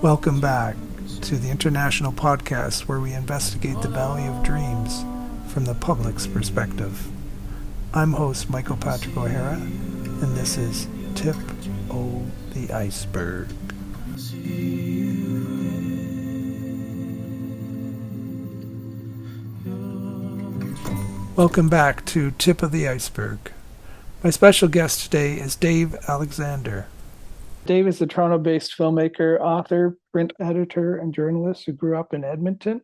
Welcome back to the international podcast where we investigate the Valley of Dreams from the public's perspective. I'm host Michael Patrick O'Hara, and this is Tip O The Iceberg. Welcome back to Tip of the Iceberg. My special guest today is Dave Alexander. Dave is a Toronto-based filmmaker, author, print editor, and journalist who grew up in Edmonton,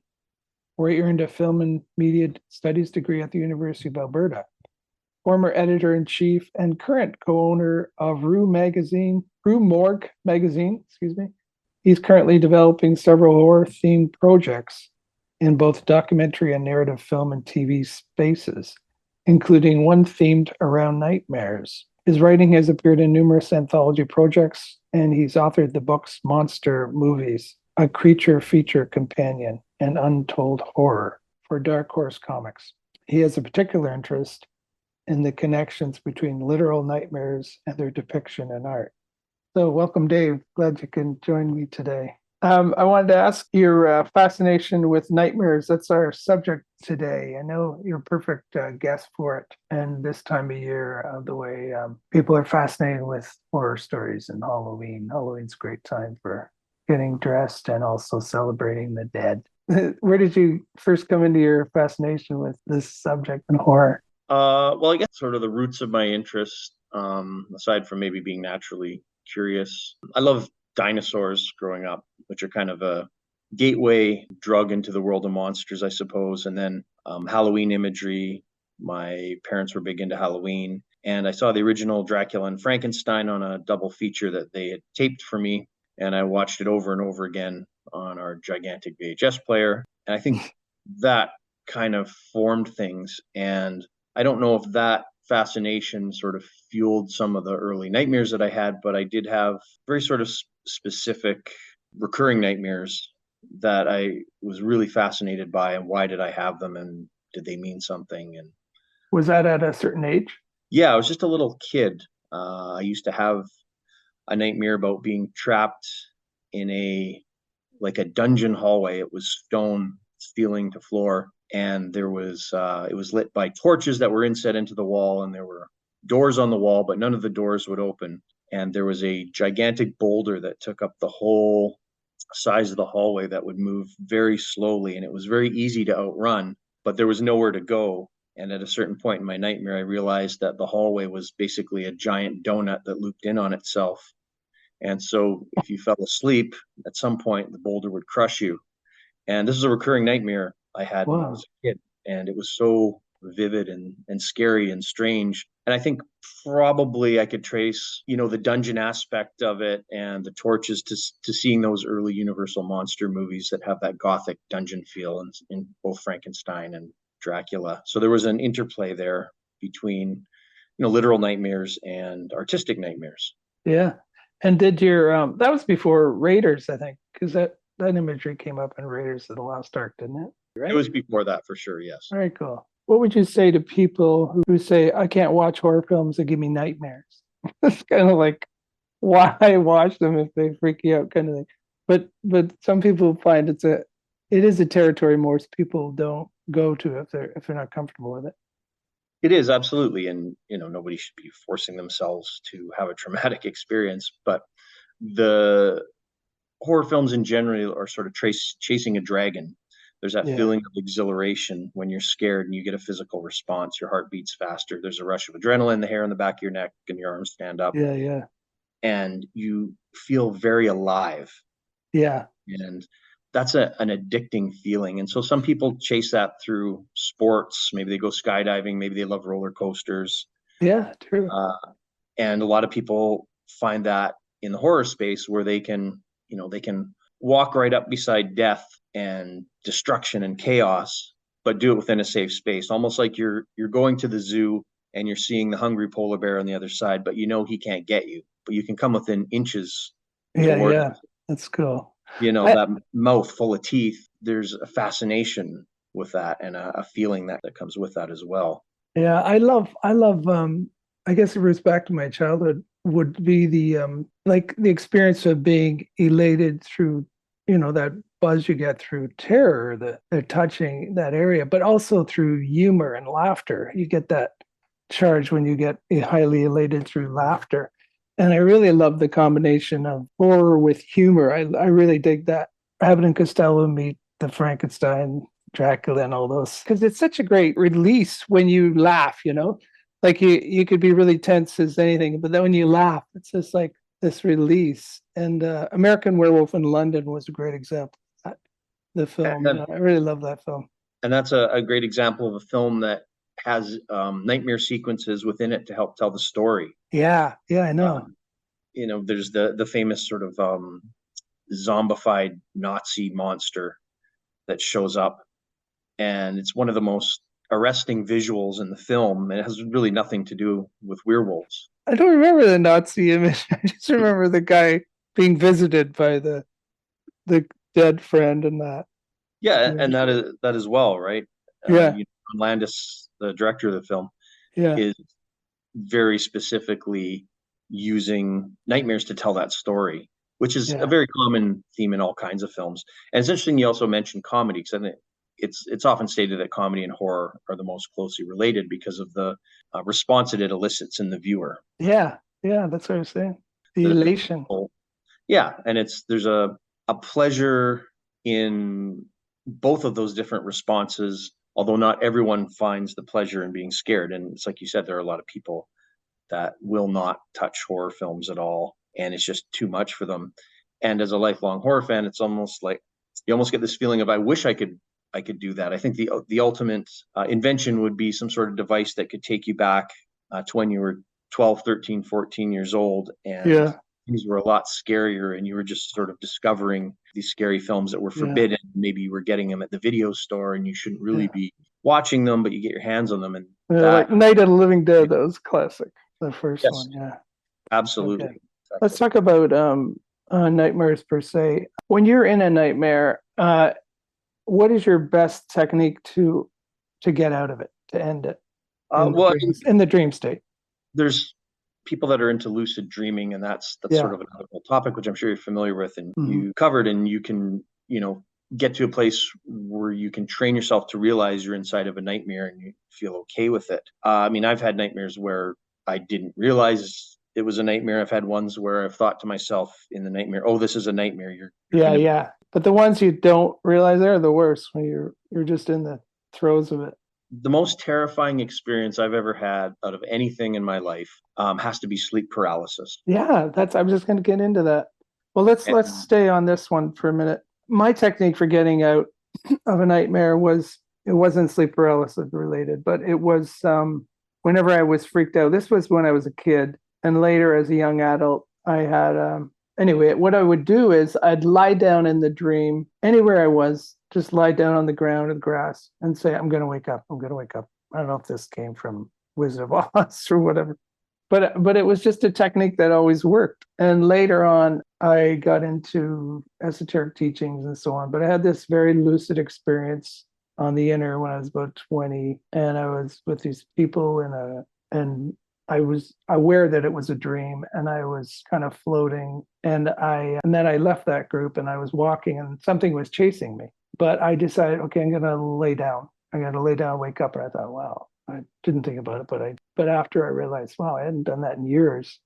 where he earned a film and media studies degree at the University of Alberta. Former editor-in-chief and current co-owner of Rue Morgue Magazine, He's currently developing several horror-themed projects in both documentary and narrative film and TV spaces, including one themed around nightmares. His writing has appeared in numerous anthology projects, and he's authored the books Monster Movies, A Creature Feature Companion, and Untold Horror for Dark Horse Comics. He has a particular interest in the connections between literal nightmares and their depiction in art. So welcome, Dave. Glad you can join me today. I wanted to ask your fascination with nightmares. That's our subject today. I know you're a perfect guest for it. And this time of year, the way people are fascinated with horror stories and Halloween. Halloween's a great time for getting dressed and also celebrating the dead. Where did you first come into your fascination with this subject and horror? Well, I guess sort of the roots of my interest, aside from maybe being naturally curious. I love dinosaurs growing up, which are kind of a gateway drug into the world of monsters, I suppose. And then Halloween imagery. My parents were big into Halloween. And I saw the original Dracula and Frankenstein on a double feature that they had taped for me. And I watched it over and over again on our gigantic VHS player. And I think that kind of formed things. And I don't know if that fascination sort of fueled some of the early nightmares that I had, but I did have very sort of specific recurring nightmares that I was really fascinated by. And why did I have them, and did they mean something? And was that at a certain age? Yeah, I was just a little kid. I used to have a nightmare about being trapped in a dungeon hallway. It was stone ceiling to floor, and there was it was lit by torches that were inset into the wall, and there were doors on the wall, but none of the doors would open. And there was a gigantic boulder that took up the whole size of the hallway that would move very slowly, and it was very easy to outrun, but there was nowhere to go. And at a certain point in my nightmare, I realized that the hallway was basically a giant donut that looped in on itself. And so if you fell asleep, at some point the boulder would crush you. And this is a recurring nightmare I had when I was a kid. And it was so vivid and scary and strange. And I think probably I could trace, the dungeon aspect of it and the torches to seeing those early Universal monster movies that have that gothic dungeon feel in both Frankenstein and Dracula. So there was an interplay there between, literal nightmares and artistic nightmares. Yeah. And did your, that was before Raiders, I think, because that imagery came up in Raiders of the Lost Ark, didn't it? Right? It was before that, for sure, yes. Very cool. What would you say to people who say, I can't watch horror films that give me nightmares? It's kind of like, why watch them if they freak you out, kind of thing. But some people find it is a territory most people don't go to if they're not comfortable with it. It is, absolutely. And, nobody should be forcing themselves to have a traumatic experience. But the horror films in general are sort of chasing a dragon. There's that feeling of exhilaration when you're scared and you get a physical response. Your heart beats faster. There's a rush of adrenaline, the hair on the back of your neck, and your arms stand up. Yeah. And you feel very alive. Yeah. And that's an addicting feeling. And so some people chase that through sports. Maybe they go skydiving. Maybe they love roller coasters. Yeah, true. And a lot of people find that in the horror space where they can walk right up beside death and destruction and chaos, but do it within a safe space. Almost like you're going to the zoo and you're seeing the hungry polar bear on the other side, but he can't get you, but you can come within inches. Yeah. That's cool. That mouth full of teeth, there's a fascination with that and a feeling that comes with that as well. Yeah, I love I guess it goes back to my childhood would be the like the experience of being elated through, that buzz you get through terror, that they're touching that area, but also through humor and laughter. You get that charge when you get highly elated through laughter. And I really love the combination of horror with humor. I really dig that. Abbott and Costello meet the Frankenstein, Dracula, and all those, because it's such a great release when you laugh, like you could be really tense as anything, but then when you laugh, it's just like this release. And American Werewolf in London was a great example of that, the film. And, I really love that film. and that's a great example of a film that has nightmare sequences within it to help tell the story. Yeah, yeah, I know. Um, there's the famous sort of zombified Nazi monster that shows up, and it's one of the most arresting visuals in the film. And it has really nothing to do with werewolves. I don't remember the Nazi image. I just remember the guy being visited by the dead friend and that Yeah, and image. that as well, right? Yeah, Landis, the director of the film, yeah, is very specifically using nightmares to tell that story, which is a yeah. very common theme in all kinds of films. And it's interesting you also mentioned comedy, because I think it's often stated that comedy and horror are the most closely related because of the response that it elicits in the viewer. Yeah, yeah, that's what I was saying. The The elation. Yeah, and there's a pleasure in both of those different responses, although not everyone finds the pleasure in being scared. And it's like you said, there are a lot of people that will not touch horror films at all, and it's just too much for them. And as a lifelong horror fan, it's almost like you almost get this feeling of I could do that. I think the ultimate invention would be some sort of device that could take you back to when you were 12, 13, 14 years old, and Yeah, things were a lot scarier, and you were just sort of discovering these scary films that were yeah, forbidden. Maybe you were getting them at the video store and you shouldn't really yeah. be watching them, but you get your hands on them, and Like that, Night of the Living Dead, that was classic. The first yes, one, yeah. So absolutely. good. Let's Exactly. talk about nightmares per se. When you're in a nightmare, what is your best technique to get out of it, to end it Well, I mean, in the dream state? there's people that are into lucid dreaming, and that's sort Yeah. of another whole topic, which I'm sure you're familiar with, and Hmm. you covered, and you can, get to a place where you can train yourself to realize you're inside of a nightmare and you feel okay with it. I mean, I've had nightmares where I didn't realize it was a nightmare. I've had ones where I've thought to myself in the nightmare, "Oh, this is a nightmare." You're Yeah, kind of yeah. But the ones you don't realize are the worst when you're just in the throes of it. the most terrifying experience I've ever had out of anything in my life has to be sleep paralysis. Yeah, I'm just going to get into that. Well, let's And stay on this one for a minute. My technique for getting out of a nightmare was, it wasn't sleep paralysis related, but it was whenever I was freaked out. This was when I was a kid, and later as a young adult, I had anyway, what I would do is I'd lie down in the dream anywhere I was, just lie down on the ground or the grass and say, I'm going to wake up. I'm going to wake up. I don't know if this came from Wizard of Oz or whatever, but it was just a technique that always worked. And later on, I got into esoteric teachings and so on. But I had this very lucid experience on the inner when I was about 20, and I was with these people and I was aware that it was a dream, and I was kind of floating. And then I left that group, and I was walking, and something was chasing me. But I decided, okay, I'm gonna lay down. I'm gonna lay down, wake up. And I thought, wow, I didn't think about it, but after I realized, wow, I hadn't done that in years,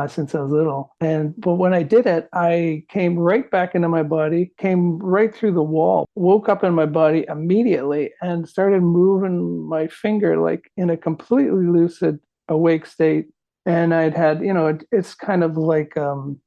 since I was little. But when I did it, I came right back into my body, came right through the wall, woke up in my body immediately, and started moving my finger like in a completely lucid, awake state. And I'd had, it's kind of like,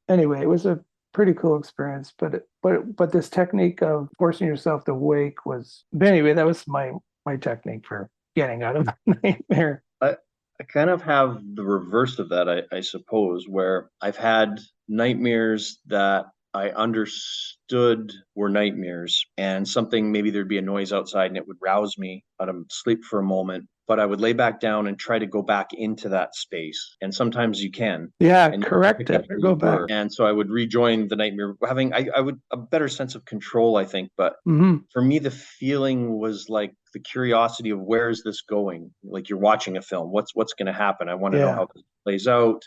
anyway, it was a pretty cool experience. But this technique of forcing yourself to wake was, but anyway, that was my technique for getting out of the nightmare. I kind of have the reverse of that, I suppose, where I've had nightmares that I understood were nightmares, and something, maybe there'd be a noise outside and it would rouse me out of sleep for a moment, but I would lay back down and try to go back into that space. And sometimes you can, Yeah, and you correct pick up it or where go you back. were. And so I would rejoin the nightmare, having I would a better sense of control, I think. But Hmm. for me, the feeling was like the curiosity of where is this going? Like you're watching a film. What's going to happen? I want to know Yeah. how this plays out.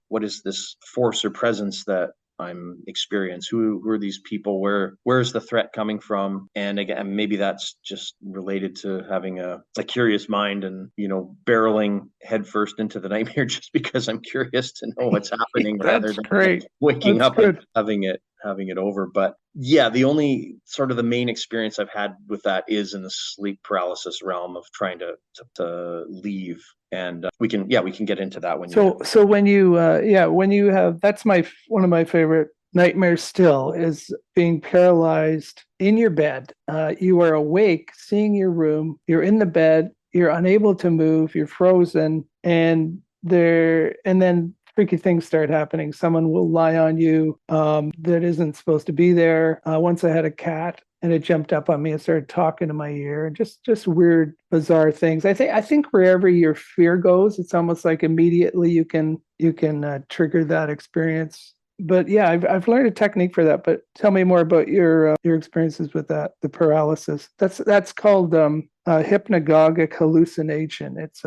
What is this force or presence that I'm experience? Who are these people? Where's the threat coming from? And again, maybe that's just related to having a curious mind and barreling headfirst into the nightmare just because I'm curious to know what's happening rather That's than great. waking That's up and good. having it over. But yeah, the only sort of the main experience I've had with that is in the sleep paralysis realm of trying to leave. And we can get into that when you. So when you when you have, that's my one of my favorite nightmares still is being paralyzed in your bed. You are awake, seeing your room, you're in the bed, you're unable to move, you're frozen, and then freaky things start happening. Someone will lie on you that isn't supposed to be there. Once I had a cat and it jumped up on me and started talking to my ear, and just weird, bizarre things. I think wherever your fear goes, it's almost like immediately you can trigger that experience. But yeah, I've learned a technique for that. But tell me more about your experiences with that, the paralysis. That's called hypnagogic hallucination. It's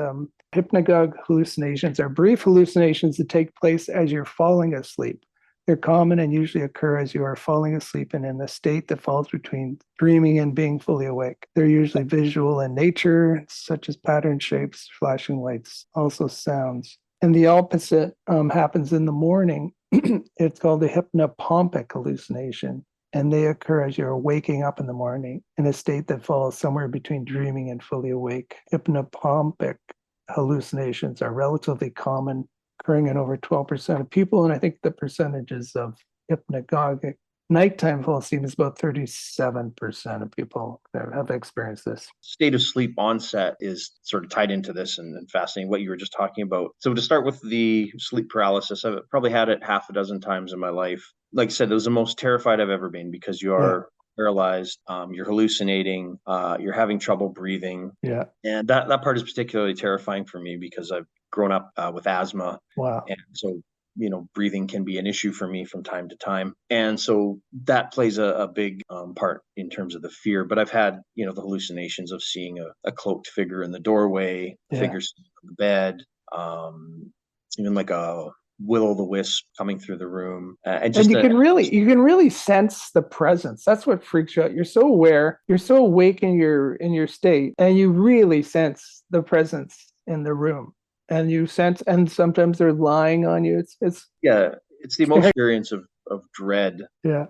hypnagogic hallucinations are brief hallucinations that take place as you're falling asleep. They're common and usually occur as you are falling asleep and in the state that falls between dreaming and being fully awake. They're usually visual in nature, such as pattern shapes, flashing lights, also sounds. And the opposite happens in the morning. It's called the hypnopompic hallucination. And they occur as you're waking up in the morning in a state that falls somewhere between dreaming and fully awake. Hypnopompic hallucinations are relatively common, occurring in over 12% of people. And I think the percentages of hypnagogic nighttime false sleep is about 37% of people that have experienced this. State of sleep onset is sort of tied into this and fascinating what you were just talking about. So to start with the sleep paralysis, I've probably had it half a dozen times in my life. Like I said, it was the most terrified I've ever been because you Yeah. are paralyzed, you're hallucinating, you're having trouble breathing. Yeah. And that part is particularly terrifying for me because I've grown up with asthma. Wow. And so breathing can be an issue for me from time to time. And so that plays a big part in terms of the fear. But I've had, the hallucinations of seeing a cloaked figure in the doorway, a Yeah. figure sitting on the bed, even like a will-o'-the-wisp coming through the room. And And just you can really sense the presence. That's what freaks you out. You're so aware, you're so awake in your state, and you really sense the presence in the room. And you sense, and sometimes they're lying on you. It's yeah, it's the emotional scary. experience of dread. Yeah.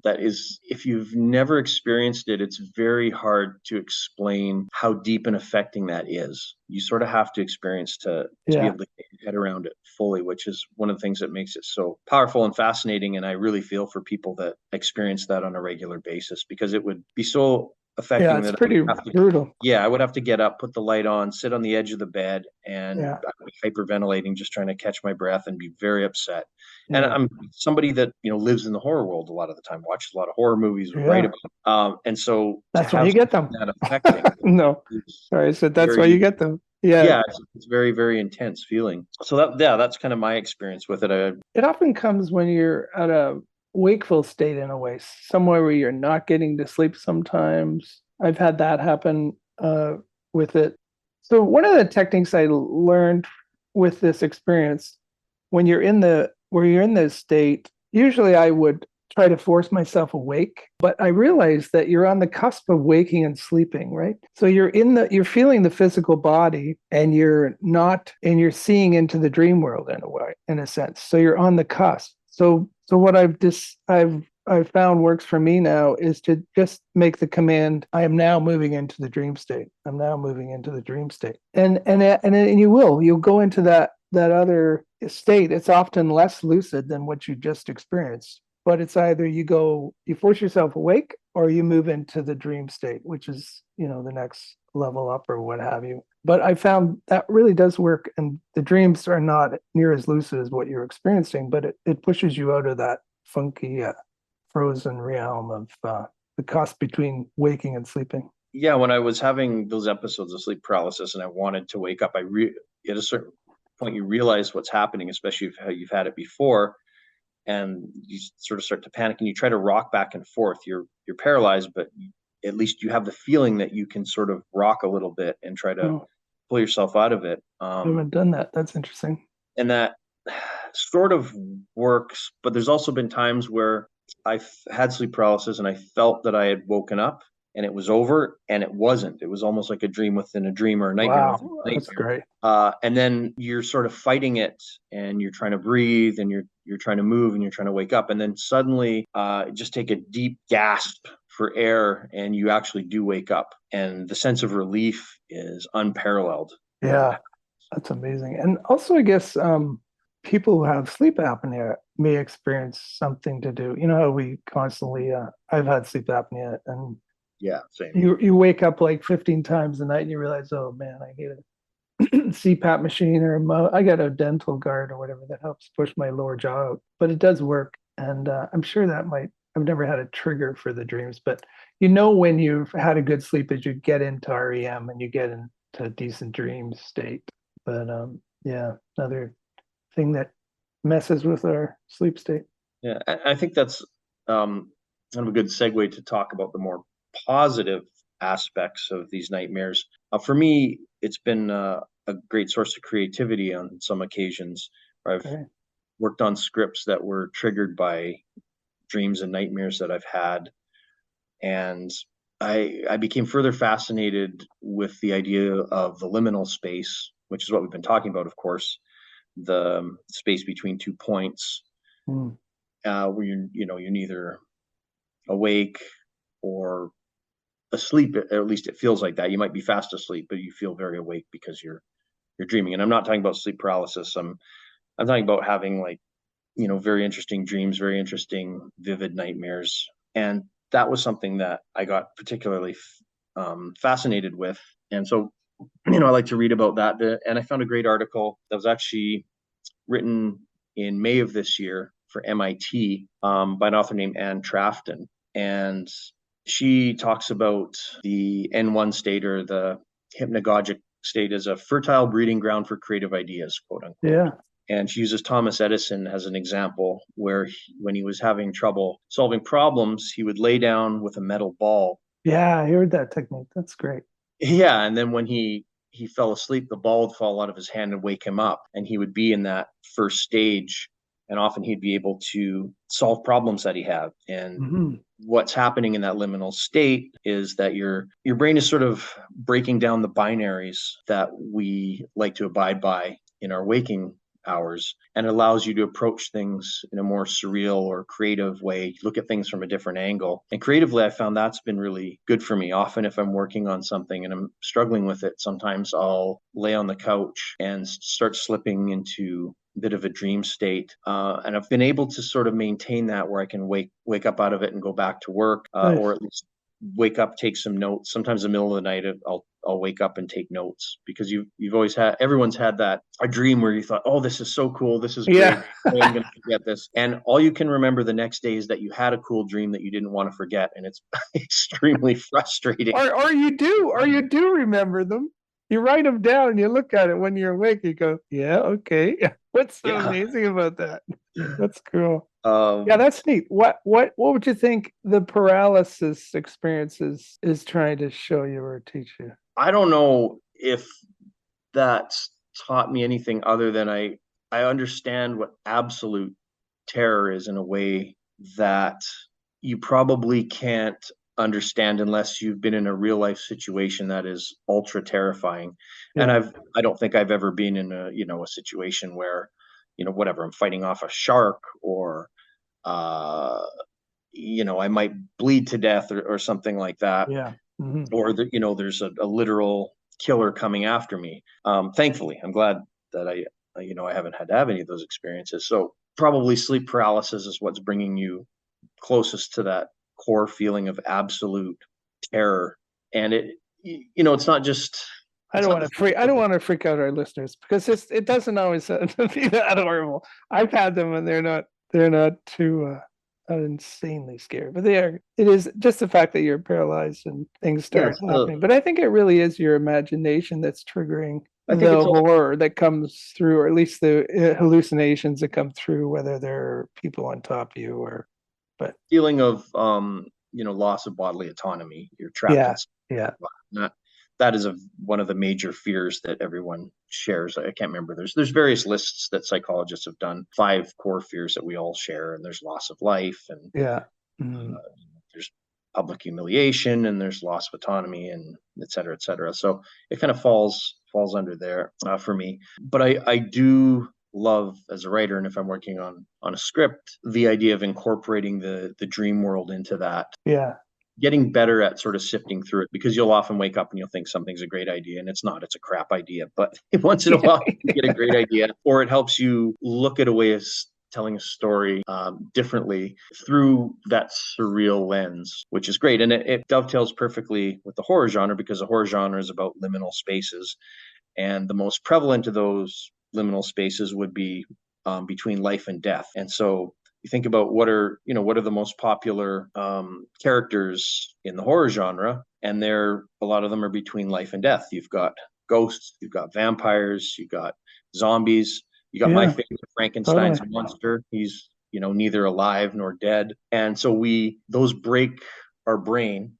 That is, if you've never experienced it, it's very hard to explain how deep and affecting that is. You sort of have to experience to be Yeah. able to get your head around it fully, which is one of the things that makes it so powerful and fascinating. And I really feel for people that experience that on a regular basis because it would be so Yeah. affecting It's that I would pretty have to, brutal. yeah, I would have to get up, put the light on, sit on the edge of the bed, and Yeah. I'd be hyperventilating, just trying to catch my breath and be very upset. And Yeah. I'm somebody that lives in the horror world a lot of the time, watches a lot of horror movies, would write Yeah. about, and so to That's why have you get them. that affecting No. is Sorry, I said that's why very, you get them. Yeah. yeah, it's very, very intense feeling. So that's kind of my experience with it. It often comes when you're at a wakeful state in a way, somewhere where you're not getting to sleep sometimes. I've had that happen with it. So one of the techniques I learned with this experience, when you're in the where you're in this state, usually I would try to force myself awake, but I realized that you're on the cusp of waking and sleeping, right? So you're feeling the physical body and you're not, and you're seeing into the dream world in a way, in a sense. So you're on the cusp. So what I've found works for me now is to just make the command, I am now moving into the dream state. I'm now moving into the dream state. And you'll go into that other state. It's often less lucid than what you just experienced, but it's either you force yourself awake or you move into the dream state, which is, the next level up or what have you. But I found that really does work. And the dreams are not near as lucid as what you're experiencing, but it pushes you out of that funky frozen realm of the cost between waking and sleeping. Yeah, when I was having those episodes of sleep paralysis and I wanted to wake up, at a certain point you realize what's happening, especially if you've had it before, and you sort of start to panic and you try to rock back and forth. You're paralyzed, but at least you have the feeling that you can sort of rock a little bit and try to Oh, pull yourself out of it. I haven't done that. That's interesting. And that sort of works, but there's also been times where I've had sleep paralysis and I felt that I had woken up and it was over and it wasn't. It was almost like a dream within a dream or a nightmare within Wow, a that's nightmare. great. And then you're sort of fighting it and you're trying to breathe and you're trying to move and you're trying to wake up. And then suddenly just take a deep gasp for air and you actually do wake up. And the sense of relief is unparalleled when that Yeah, that's amazing. And also, I guess people who have sleep apnea may experience something to do. You know how we constantly, I've had sleep apnea, and yeah, same. you wake up like 15 times a night and you realize, oh man, I need a CPAP machine or I got a dental guard or whatever that helps push my lower jaw out. But it does work, and I'm sure that might. I've never had a trigger for the dreams, but you know when you've had a good sleep is you get into REM and you get into a decent dream state. But yeah, another thing that messes with our sleep state. Yeah, I think that's kind of a good segue to talk about the more positive aspects of these nightmares. For me, it's been a great source of creativity on some occasions where I've Okay. worked on scripts that were triggered by dreams and nightmares that I've had. And I became further fascinated with the idea of the liminal space, which is what we've been talking about, of course, the space between 2 points, Mm. where you're neither awake or asleep. At least it feels like that. You might be fast asleep, but you feel very awake because you're dreaming. And I'm not talking about sleep paralysis. I'm talking about having like very interesting dreams, very interesting vivid nightmares. And that was something that I got particularly fascinated with. And so I like to read about that. And I found a great article that was actually written in May of this year for MIT by an author named Anne Trafton. And she talks about the N1 state, or the hypnagogic state, as a fertile breeding ground for creative ideas, quote unquote. Yeah. And she uses Thomas Edison as an example, where when he was having trouble solving problems, he would lay down with a metal ball. Yeah, I heard that technique. That's great. Yeah, and then when he fell asleep, the ball would fall out of his hand and wake him up, and he would be in that first stage, and often he'd be able to solve problems that he had. And Hmm. what's happening in that liminal state is that your brain is sort of breaking down the binaries that we like to abide by in our waking hours, and it allows you to approach things in a more surreal or creative way, look at things from a different angle. And creatively, I found that's been really good for me. Often if I'm working on something and I'm struggling with it, sometimes I'll lay on the couch and start slipping into a bit of a dream state, and I've been able to sort of maintain that, where I can wake up out of it and go back to work, or Nice. at least wake up, take some notes. Sometimes in the middle of the night, I'll wake up and take notes, because you've always had, everyone's had that a dream where you thought, oh, this is so cool, this is great, Yeah. oh, I'm gonna forget this, and all you can remember the next day is that you had a cool dream that you didn't want to forget, and it's extremely frustrating. Or you do remember them. You write them down and you look at it when you're awake. You go, yeah, okay. What's so Yeah. amazing about that? That's cool. Yeah, um that's neat. What would you think the paralysis experience is trying to show you or teach you? I don't know if that's taught me anything other than I understand what absolute terror is in a way that you probably can't understand unless you've been in a real life situation that is ultra terrifying. And Yeah. I don't think I've ever been in a situation where, whatever, I'm fighting off a shark, or uh I might bleed to death, or something like that, Yeah. Hmm. or there's a literal killer coming after me. Thankfully, I'm glad that I haven't had to have any of those experiences. So probably sleep paralysis is what's bringing you closest to that core feeling of absolute terror. And it's not just, I it's don't not want the to freak. I don't want to freak out our listeners because it doesn't always be that horrible. I've had them and they're not too. insanely scary. But they are. It is just the fact that you're paralyzed and things start Yes, happening. But I think it really is your imagination that's triggering I think the it's all horror that comes through, or at least the hallucinations that come through, whether they're people on top of you or. But feeling of loss of bodily autonomy. You're trapped in yeah, yeah, that that is one of the major fears that everyone shares. I can't remember. There's various lists that psychologists have done. 5 core fears that we all share, and there's loss of life, and yeah. Mm, there's public humiliation, and there's loss of autonomy, and et cetera, et cetera. So it kind of falls under there for me. But I do love as a writer, and if I'm working on a script, the idea of incorporating the dream world into that, yeah, getting better at sort of sifting through it, because you'll often wake up and you'll think something's a great idea and it's not. It's a crap idea. But once in a while you get a great idea, or it helps you look at a way of telling a story differently through that surreal lens, which is great. And it dovetails perfectly with the horror genre, because the horror genre is about liminal spaces, and the most prevalent of those liminal spaces would be between life and death. And so you think about what are the most popular characters in the horror genre, and a lot of them are between life and death. You've got ghosts, you've got vampires, you've got zombies, you got my yeah. favorite, Frankenstein's Totally. monster. He's neither alive nor dead, and so those break our brain,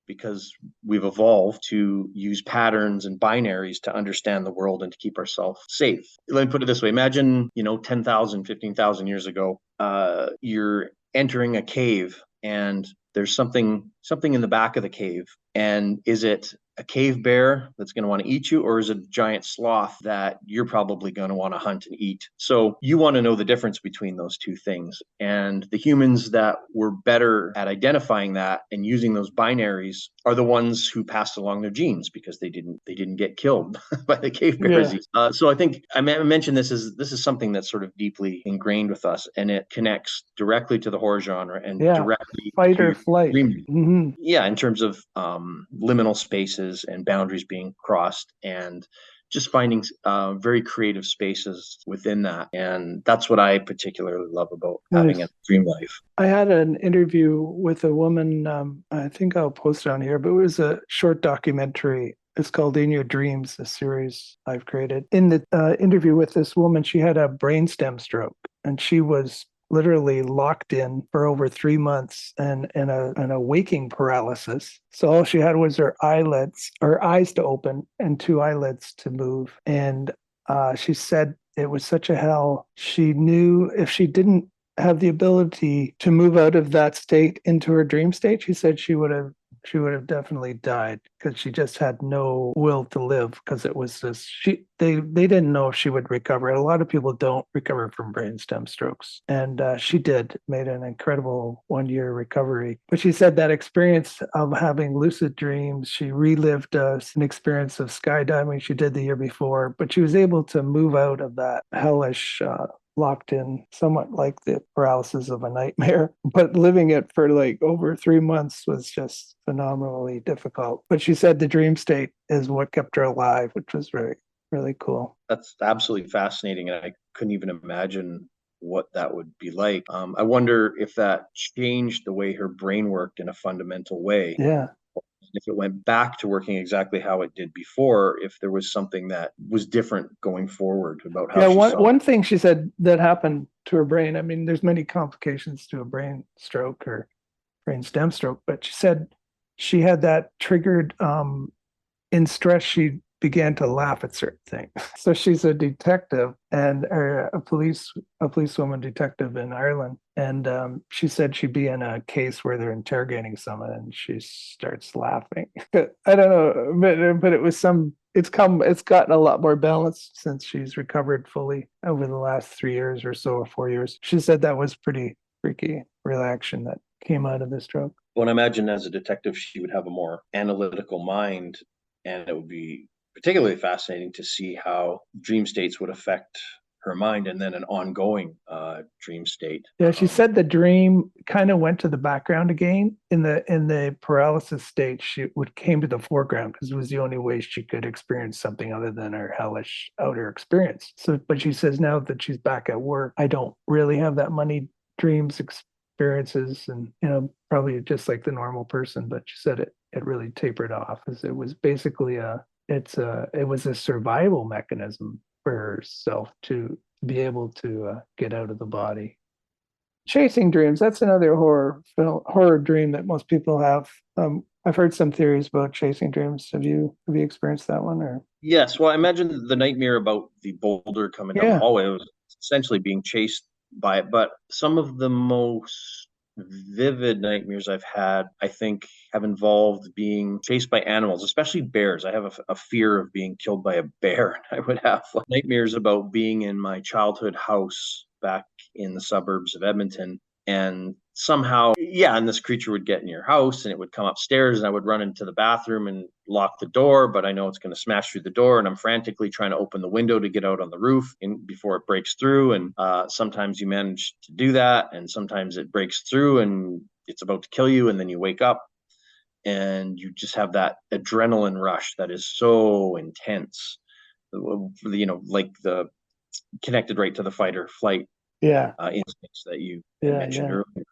because we've evolved to use patterns and binaries to understand the world and to keep ourselves safe. Let me put it this way. Imagine, 10,000, 15,000 years ago, you're entering a cave, and there's something in the back of the cave. And is it a cave bear that's going to want to eat you, or is it a giant sloth that you're probably going to want to hunt and eat? So you want to know the difference between those two things. And the humans that were better at identifying that and using those binaries are the ones who passed along their genes, because they didn't get killed by the cave bears. Yeah, So I think I mentioned this is something that's sort of deeply ingrained with us, and it connects directly to the horror genre and yeah. directly Fight or to flight. dreaming. Hmm. Yeah, in terms of liminal spaces and boundaries being crossed, and just finding very creative spaces within that. And that's what I particularly love about having a Nice. dream life. I had an interview with a woman. I think I'll post it on here, but it was a short documentary. It's called In Your Dreams, a series I've created. In the interview with this woman, she had a brainstem stroke, and she was literally locked in for over 3 months and in a waking paralysis. So all she had was her eyes to open and two eyelids to move. And she said it was such a hell. She knew if she didn't have the ability to move out of that state into her dream state, she said she would have definitely died, because she just had no will to live, because it was this they didn't know if she would recover. A lot of people don't recover from brainstem strokes, and she made an incredible 1 year recovery. But she said that experience of having lucid dreams, she relived an experience of skydiving she did the year before, but she was able to move out of that hellish locked in, somewhat like the paralysis of a nightmare. But living it for like over 3 months was just phenomenally difficult. But she said the dream state is what kept her alive, which was very, really cool. That's absolutely fascinating, and I couldn't even imagine what that would be like. I wonder if that changed the way her brain worked in a fundamental way. Yeah. If it went back to working exactly how it did before, if there was something that was different going forward about how Yeah. she One, saw. one thing she said that happened to her brain, I mean, there's many complications to a brain stroke or brain stem stroke, but she said she had that triggered in stress. She began to laugh at certain things. So she's a detective and a policewoman detective in Ireland, and she said she'd be in a case where they're interrogating someone, and she starts laughing. I don't know, but it was some. It's gotten a lot more balanced since she's recovered fully over the last 3 years or so, or 4 years. She said that was pretty freaky reaction that came out of the stroke. Well, I imagine as a detective, she would have a more analytical mind, and it would be particularly fascinating to see how dream states would affect her mind, and then an ongoing dream state. Yeah, she said the dream kind of went to the background again. In the paralysis state, she would came to the foreground because it was the only way she could experience something other than her hellish outer experience. So, but she says now that she's back at work, I don't really have that many dreams experiences, and probably just like the normal person, but she said it really tapered off, as it was basically it was a survival mechanism for herself to be able to get out of the body. Chasing dreams, that's another horror dream that most people have. I've heard some theories about chasing dreams. Have you experienced that one, or? Yes, well, I imagine the nightmare about the boulder coming down the Yeah, hallway was essentially being chased by it. But some of the most vivid nightmares I've had, I think, have involved being chased by animals, especially bears. I have a fear of being killed by a bear. I would have nightmares about being in my childhood house back in the suburbs of Edmonton, and somehow, yeah, and this creature would get in your house and it would come upstairs, and I would run into the bathroom and lock the door, but I know it's going to smash through the door, and I'm frantically trying to open the window to get out on the roof before it breaks through. And sometimes you manage to do that, and sometimes it breaks through and it's about to kill you, and then you wake up and you just have that adrenaline rush that is so intense, like the connected right to the fight or flight yeah, instincts that you had yeah, mentioned yeah. earlier.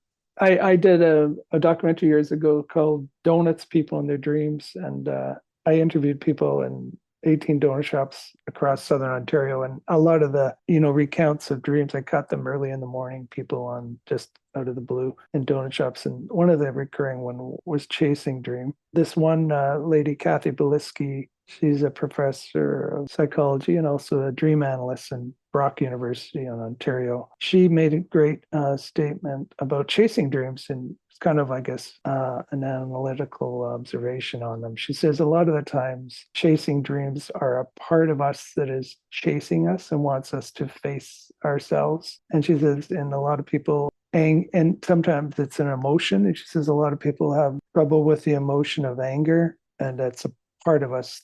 I did a documentary years ago called Donuts People in Their Dreams. And I interviewed people in 18 donut shops across Southern Ontario. And a lot of the, recounts of dreams, I caught them early in the morning, people on just out of the blue in donut shops. And one of the recurring one was chasing dream. This one lady, Kathy Beliski, she's a professor of psychology and also a dream analyst in Brock University in Ontario. She made a great statement about chasing dreams, and it's kind of, I guess, an analytical observation on them. She says a lot of the times chasing dreams are a part of us that is chasing us and wants us to face ourselves. And she says, and a lot of people, and sometimes it's an emotion. And she says a lot of people have trouble with the emotion of anger, and that's a part of us.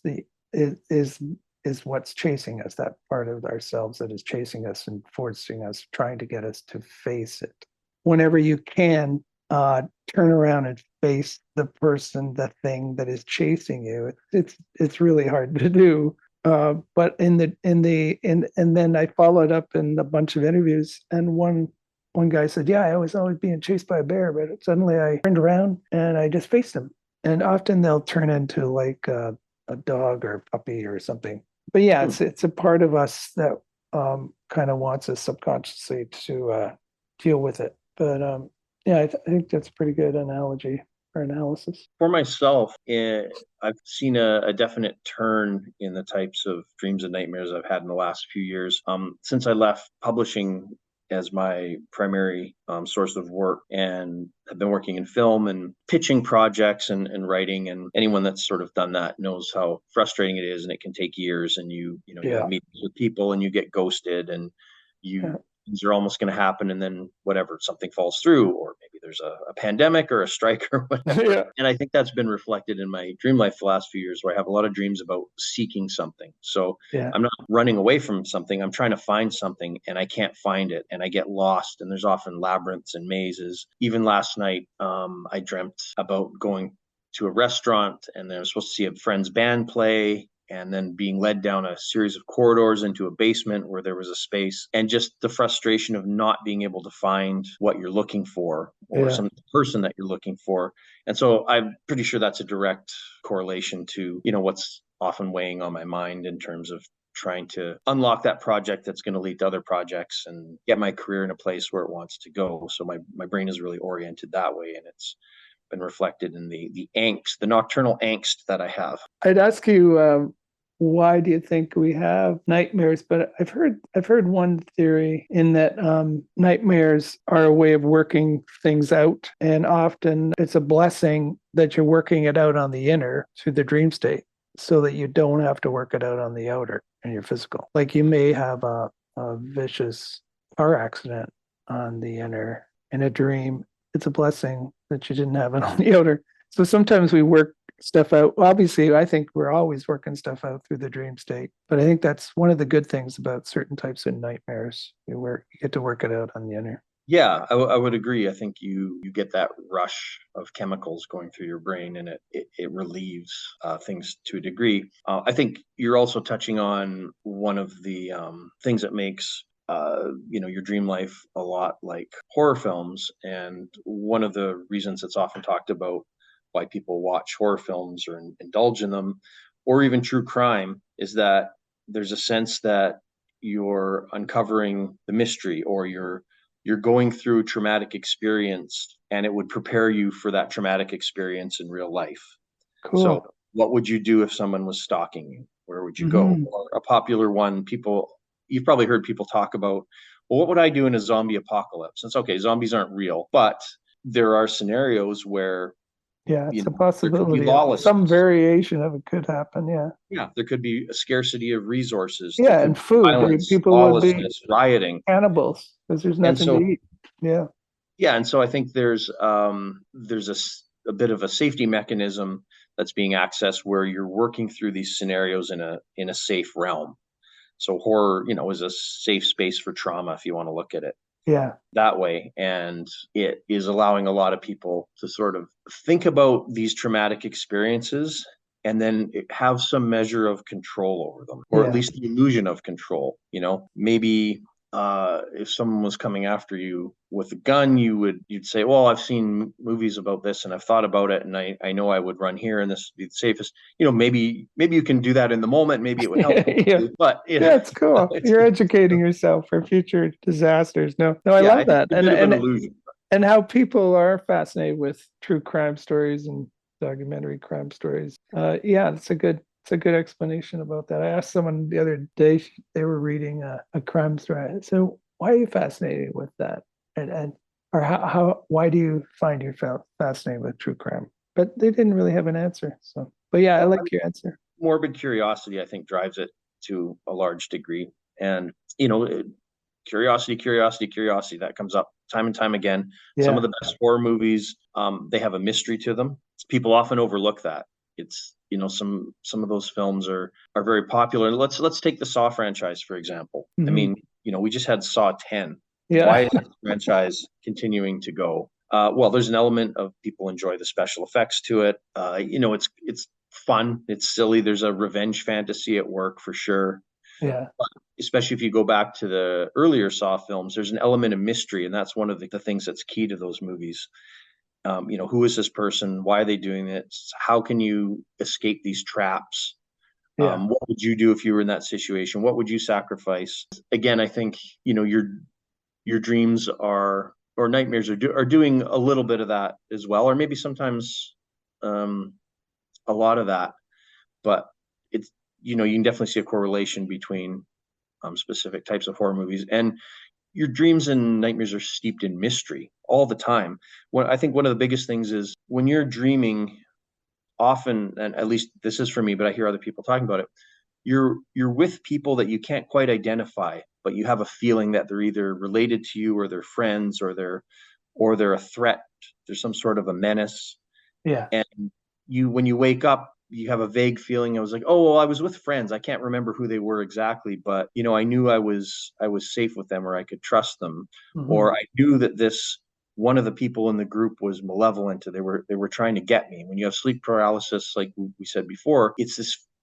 Is what's chasing us, that part of ourselves that is chasing us and forcing us, trying to get us to face it. Whenever you can, turn around and face the person, the thing that is chasing you. It's really hard to do. But and then I followed up in a bunch of interviews, and one guy said, "Yeah, I was always being chased by a bear, but suddenly I turned around and I just faced him." And often they'll turn into like a dog or a puppy or something. But yeah, Hmm. it's a part of us that kind of wants us subconsciously to deal with it. But yeah, I think that's a pretty good analogy or analysis. For myself, I've seen a definite turn in the types of dreams and nightmares I've had in the last few years. Since I left publishing as my primary source of work, and have been working in film and pitching projects and writing, and anyone that's sort of done that knows how frustrating it is, and it can take years, and you have Yeah, meetings with people and you get ghosted, and yeah, you things are almost going to happen, and then whatever, something falls through, or maybe there's a pandemic or a strike or whatever. yeah, And I think that's been reflected in my dream life the last few years, where I have a lot of dreams about seeking something. So yeah, I'm not running away from something, I'm trying to find something, and I can't find it, and I get lost, and there's often labyrinths and mazes. Even last night, I dreamt about going to a restaurant, and I was supposed to see a friend's band play, and then being led down a series of corridors into a basement where there was a space, and just the frustration of not being able to find what you're looking for, or yeah, some person that you're looking for. And so I'm pretty sure that's a direct correlation to, what's often weighing on my mind in terms of trying to unlock that project that's going to lead to other projects and get my career in a place where it wants to go. So my brain is really oriented that way, and it's been reflected in the angst, the nocturnal angst that I have. I'd ask you, why do you think we have nightmares? But I've heard one theory in that nightmares are a way of working things out, and often it's a blessing that you're working it out on the inner through the dream state, so that you don't have to work it out on the outer in your physical. Like you may have a vicious car accident on the inner in a dream. It's a blessing that you didn't have it on the outer. So sometimes we work stuff out. Obviously, I think we're always working stuff out through the dream state. But I think that's one of the good things about certain types of nightmares. You get to work it out on the inner. Yeah, I would agree. I think you get that rush of chemicals going through your brain, and it relieves things to a degree. I think you're also touching on one of the things that makes your dream life a lot like horror films. And one of the reasons it's often talked about why people watch horror films or indulge in them, or even true crime, is that there's a sense that you're uncovering the mystery, or you're going through traumatic experience, and it would prepare you for that traumatic experience in real life. So Cool. what would you do if someone was stalking you? Where would you go? Hmm. Or a popular one, you've probably heard people talk about, well, what would I do in a zombie apocalypse? It's okay, zombies aren't real, but there are scenarios where, Yeah, it's a there could be possibility of some lawlessness. variation of it could happen. Yeah. Yeah, there could be a scarcity of resources. There Yeah, could and be food. violence, People would be lawlessness, rioting. cannibals because there's And nothing to so, eat. Yeah. yeah, and so I think there's a bit of a safety mechanism that's being accessed where you're working through these scenarios in a safe realm. So horror, is a safe space for trauma, if you want to look at it Yeah. that way. And it is allowing a lot of people to sort of think about these traumatic experiences and then have some measure of control over them, or at Yeah. least the illusion of control. Maybe if someone was coming after you with a gun, you'd say, well, I've seen movies about this and I've thought about it, and I know I would run here and this would be the safest. Maybe you can do that in the moment, maybe it would help people Yeah. too, but Yeah, it's cool. it's You're educating yourself for future disasters. No, no, I yeah, I love think that. it's a bit of an illusion. And how people are fascinated with true crime stories and documentary crime stories. Yeah, it's a good explanation about that. I asked someone the other day, they were reading a crime story. So why are you fascinated with that? And or why do you find yourself fascinated with true crime? But they didn't really have an answer. So, but yeah, I Well, like your answer. morbid curiosity, I think, drives it to a large degree. And, curiosity, curiosity, curiosity, that comes up time and time again. Some of Yeah, the best horror movies, they have a mystery to them. People often overlook that. It's, some of those films are very popular. Let's take the Saw franchise, for example. I hmm, mean, we just had Saw 10. Why yeah, is this franchise continuing to go? Well, there's an element of people enjoy the special effects to it. It's fun. It's silly. There's a revenge fantasy at work for sure. yeah, Especially if you go back to the earlier Saw films, there's an element of mystery, and that's one of the things that's key to those movies. Who is this person? Why are they doing it? How can you escape these traps? yeah, What would you do if you were in that situation? What would you sacrifice? Again, I think your dreams or nightmares are doing a little bit of that as well, or maybe sometimes um, a lot of that. But it's you can definitely see a correlation between specific types of horror movies, and your dreams and nightmares are steeped in mystery all the time. I think one of the biggest things is when you're dreaming, often, and at least this is for me, but I hear other people talking about it. You're with people that you can't quite identify, but you have a feeling that they're either related to you, or they're friends, or they're a threat. There's some sort of a menace, yeah, and when you wake up, you have a vague feeling. I was like, oh, well, I was with friends. I can't remember who they were exactly, but I knew I was safe with them, or I could trust them, hmm, or I knew that this one of the people in the group was malevolent, or they were trying to get me. When you have sleep paralysis, like we said before, it's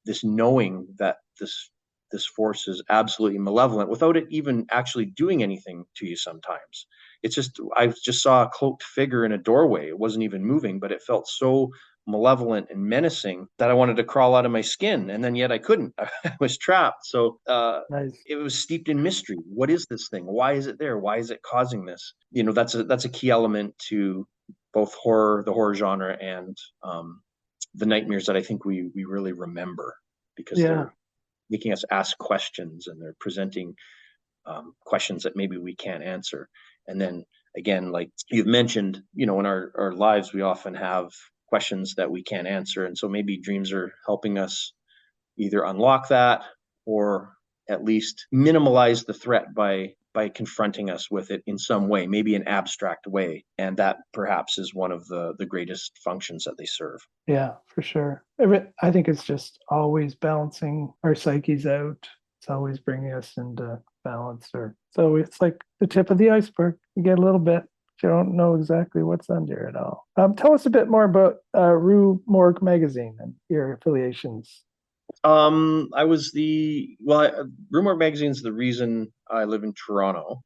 this knowing that this force is absolutely malevolent without it even actually doing anything to you. Sometimes it's just, I just saw a cloaked figure in a doorway. It wasn't even moving, but it felt so malevolent and menacing that I wanted to crawl out of my skin, and then yet I couldn't. I was trapped. So nice. it was steeped in mystery. What is this thing? Why is it there? Why is it causing this? That's a key element to both the horror genre, and the nightmares that I think we really remember, because Yeah, they're making us ask questions, and they're presenting questions that maybe we can't answer. And then again, like you've mentioned, in our lives, we often have questions that we can't answer. And so maybe dreams are helping us either unlock that, or at least minimalize the threat by confronting us with it in some way, maybe an abstract way. And that perhaps is one of the greatest functions that they serve. yeah, for sure. I think it's just always balancing our psyches out. It's always bringing us into balance. Or so it's like the tip of the iceberg. You get a little bit, but you don't know exactly what's under it all. Tell us a bit more about Rue Morgue Magazine and your affiliations. I was Rue Morgue Magazine's the reason I live in Toronto.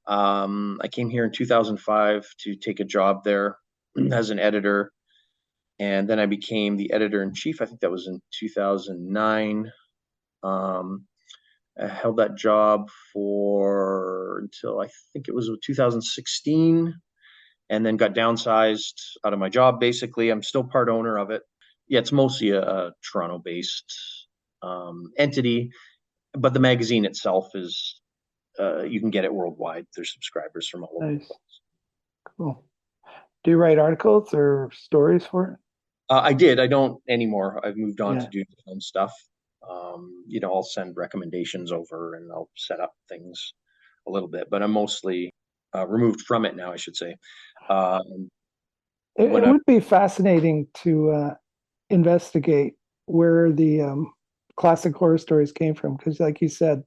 I came here in 2005 to take a job there as an editor, and then I became the editor in chief. I think that was in 2009. Um, I held that job for until I think it was 2016, and then got downsized out of my job. Basically, I'm still part owner of it. Yeah, it's mostly a Toronto-based entity, but the magazine itself is you can get it worldwide. There's subscribers from all over the Nice. place. Cool. Do you write articles or stories for it? I did. I don't anymore. I've moved on to Yeah. do my own stuff. I'll send recommendations over and I'll set up things a little bit, but I'm mostly removed from it now, I should say. Um, It when I would be fascinating to investigate where the classic horror stories came from, because, like you said,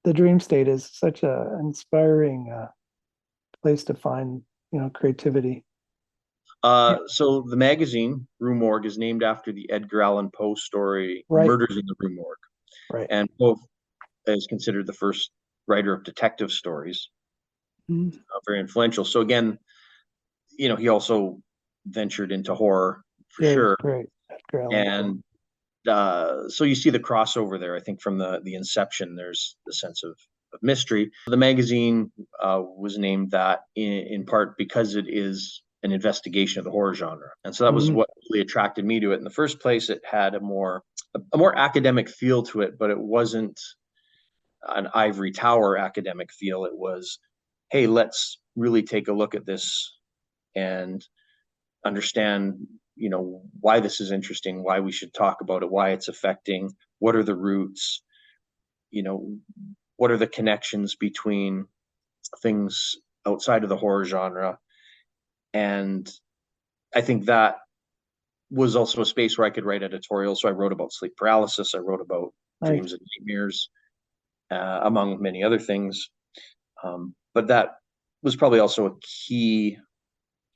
the dream state is such a inspiring place to find, creativity. Yeah. so the magazine Rue Morgue is named after the Edgar Allan Poe story Right. Murders in the Rue Morgue, Right. and Poe is considered the first writer of detective stories, Mhm. very influential. So again, he also ventured into horror for Yeah, he's sure. great. Edgar Allan Poe. And so you see the crossover there. I think from the inception, there's the sense of mystery. The magazine was named that in part because it is an investigation of the horror genre, and so that was Mhm. what really attracted me to it in the first place. It had a more academic feel to it, but it wasn't an ivory tower academic feel. It was, hey, let's really take a look at this and understand why this is interesting, why we should talk about it, why it's affecting, what are the roots, you know what are the connections between things outside of the horror genre. And I think that was also a space where I could write editorials. So I wrote about sleep paralysis, I wrote about Nice. dreams and nightmares, among many other things. But that was probably also a key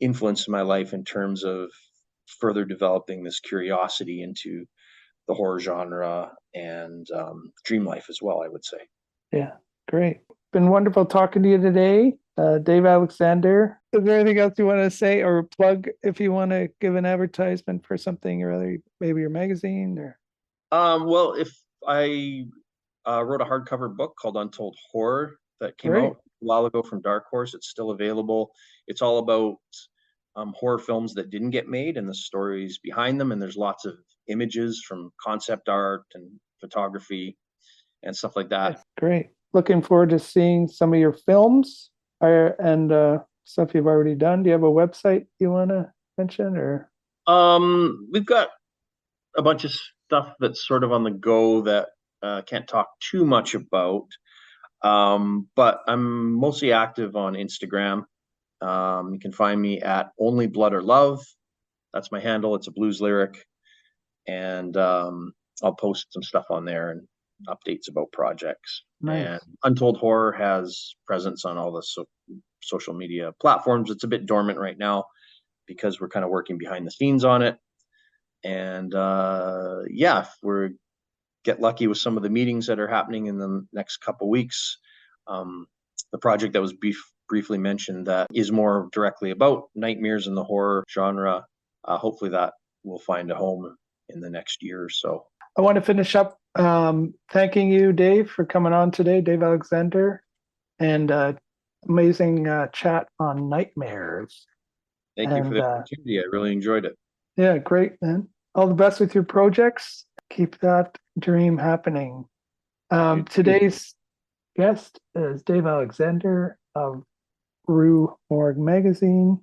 influence in my life in terms of further developing this curiosity into the horror genre and dream life as well, I would say. Yeah, great. Been wonderful talking to you today, Dave Alexander. Is there anything else you want to say or plug if you want to give an advertisement for something or other, maybe your magazine or? Well, if I wrote a hardcover book called Untold Horror that came Great. out a while ago from Dark Horse. It's still available. It's all about horror films that didn't get made and the stories behind them. And there's lots of images from concept art and photography and stuff like that. Nice. Great. Looking forward to seeing some of your films and stuff you've already done. Do you have a website you want to mention or? We've got a bunch of stuff that's sort of on the go that can't talk too much about. But I'm mostly active on Instagram. You can find me at Only Blood or Love. That's my handle. It's a blues lyric, and I'll post some stuff on there and updates about projects. And Nice. Untold Horror has presence on all the social media platforms. It's a bit dormant right now because we're kind of working behind the scenes on it. And yeah, if we get lucky with some of the meetings that are happening in the next couple weeks, the project that was briefly mentioned that is more directly about nightmares in the horror genre. Hopefully that will find a home in the next year or so. I want to finish up thanking you, Dave, for coming on today, Dave Alexander, and amazing chat on nightmares. Thank you for And the opportunity. I really enjoyed it. yeah, great, man. All the best with your projects. Keep that dream happening. You too. Today's guest is Dave Alexander of Rue Morgue Magazine,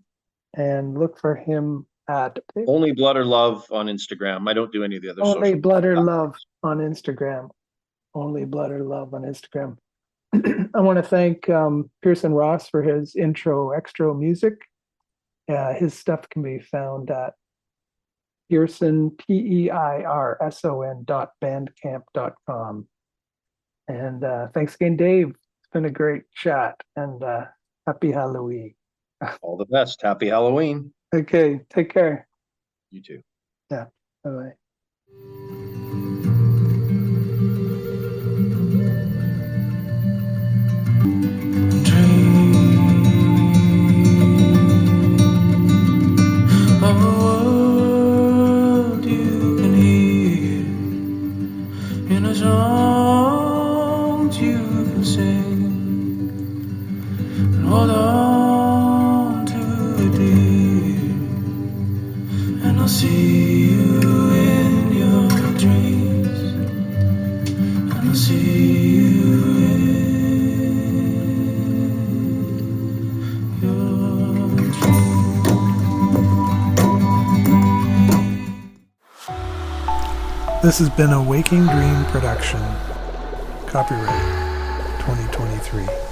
and look for him at Only Blood or Love on Instagram. I don't do any of the other Only social Blood or Love platforms. on Instagram. Only Blood or Love on Instagram. I want to thank Pearson Ross for his intro extra music. His stuff can be found at Pearson, peirson.bandcamp.com. And thanks again, Dave. It's been a great chat and happy Halloween. All the best. Happy Halloween. Okay, take care. You too. Yeah, bye bye. see you in your dreams. I'll see you in your dreams. This has been a Waking Dream production. Copyright 2023.